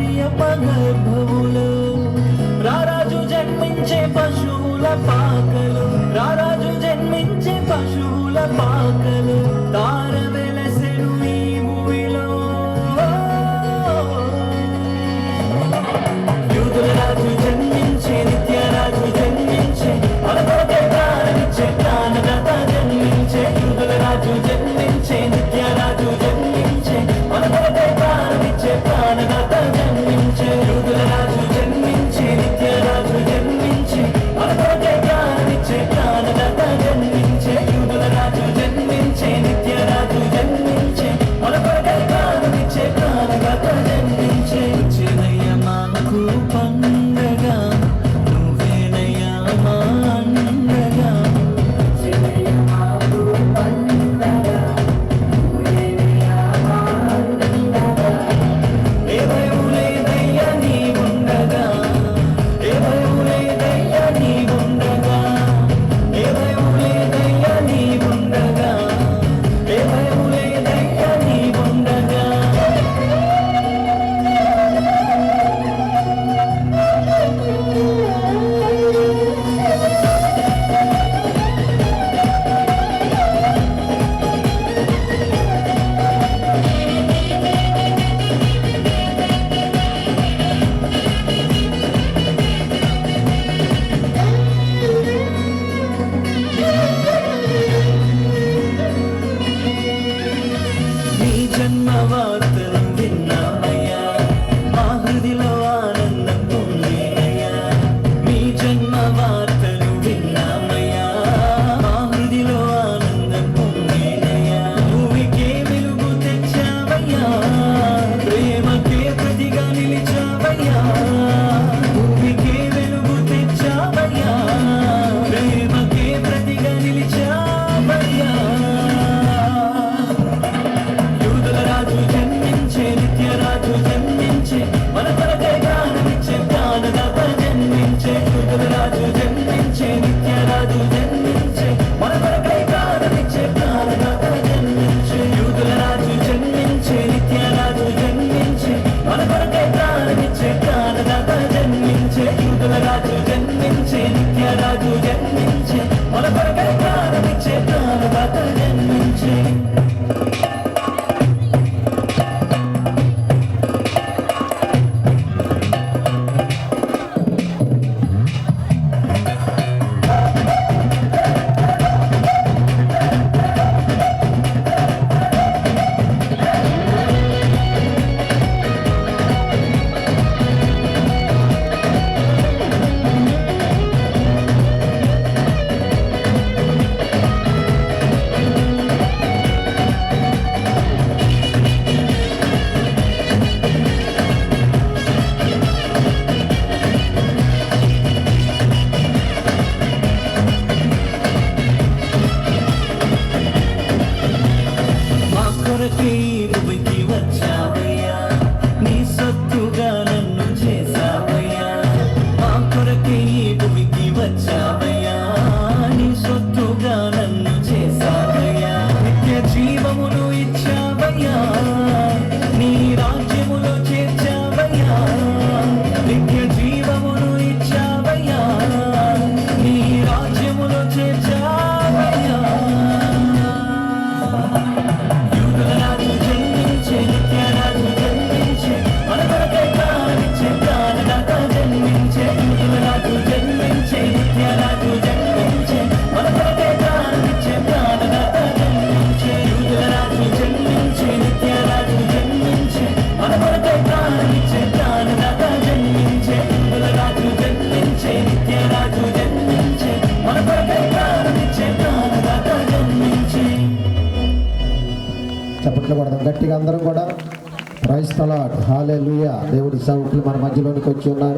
మరియమ్మ గర్భములో రారాజు జన్మించే పశువుల పాకలు, రారాజు జన్మించే పశువుల పాకలు, తార వెలసెను ఈ భూమిలో. యూదుల రాజు జన్మించే, నిత్యరాజు జన్మించే, మన కొరకై ప్రాణమిచ్చే ప్రాణదాత జన్మించే. యూదుల రాజు జన్మించే, నిత్యరాజు జన్మించే, మన కొరకై ప్రాణమిచ్చే ప్రాణదాత జన్మించే. యూదుల రాజు జన్మించే, నిత్యరాజు జన్మించే, మన కొరకై ప్రాణమిచ్చే ప్రాణదాత జన్మించే. యూదుల రాజు జన్మించే, నిత్యరాజు జన్మించే, మన కొరకై ప్రాణమిచ్చే ప్రాణదాత జన్మించే. చిన్నయ్య మాకు పండగ, నువ్వేనయ్యా మా అండగా. చిన్నయ్య మాకు పండగ, నువ్వేనయ్యా మా అండగా. ఏ భయం లేదయ్యా నీవుండగా, ఏ భయం లేదయ్యా నీవుండగా, ఏ భయం లేదయ్యా నీవుండగా, ఏ భయం లేదయ్యా నీవుండగా. నీ జన్మ వార్తను విన్నామయ్యా, మా హృదిలో ఆనందం పొందేనయ్యా. నీ జన్మ వార్తను విన్నామయ్యా, మా హృదిలో ఆనందం పొందేనయ్యా. భూమికే వెలుగు తెచ్చావయ్యా, ప్రేమకే ప్రతిగా నిలిచావయ్యా. భూమికే వెలుగు తెచ్చావయ్యా, ప్రేమకే ప్రతిగా నిలిచావయ్యా. యూదుల రాజు జన్మించే, నిత్యరాజు జన్మించే, మన కొరకై ప్రాణమిచ్చే ప్రాణదాత జన్మించే. యూదుల రాజు జన్మించే, నిత్యరాజు జన్మించే, మన కొరకై ప్రాణమిచ్చే ప్రాణదాత జన్మించే. యూదుల రాజు జన్మించే, నిత్యరాజు జన్మించే, మన కొరకై ప్రాణమిచ్చే ప్రాణదాత జన్మించే. యూదుల రాజు జన్మించే, నిత్యరాజు జన్మించే, మన కొరకై ప్రాణమిచ్చే ప్రాణదాత జన్మించే. మా కొరకై భూమికి వచ్చావయ్యా, నీ సొత్తుగా నన్ను చేసావయ్యా. మా కొరకై భూమికి వచ్చావయ్యా, నీ సొత్తుగా నన్ను చేసావయ్యా. నిత్య జీవమును ఇచ్చావయ్యా, నీ రాజ్యములో చేర్చావయ్యా. నిత్య జీవమును ఇచ్చావయ్యా, నీ రాజ్యములో చేర్చావయ్యా. యూదుల రాజు జన్మించే, నిత్యరాజు జన్మించే, మన కొరకై ప్రాణమిచ్చే ప్రాణదాత జన్మించే. యూదుల రాజు జన్మించే, నిత్యరాజు జన్మించే, మన కొరకై ప్రాణమిచ్చే ప్రాణదాత జన్మించే. యూదుల రాజు జన్మించే, నిత్యరాజు జన్మించే, మన కొరకై ప్రాణమిచ్చే ప్రాణదాత జన్మించే. యూదుల రాజు జన్మించే, నిత్యరాజు జన్మించే, మన కొరకై ప్రాణమిచ్చే ప్రాణదాత జన్మించే. చప్పట్లు కొడదాం గట్టిగా అందరం కూడా. ప్రైజ్ ది లార్డ్, హల్లెలూయా. దేవుడి సేవకులు మన మధ్యలోనికి వచ్చి ఉన్నారు.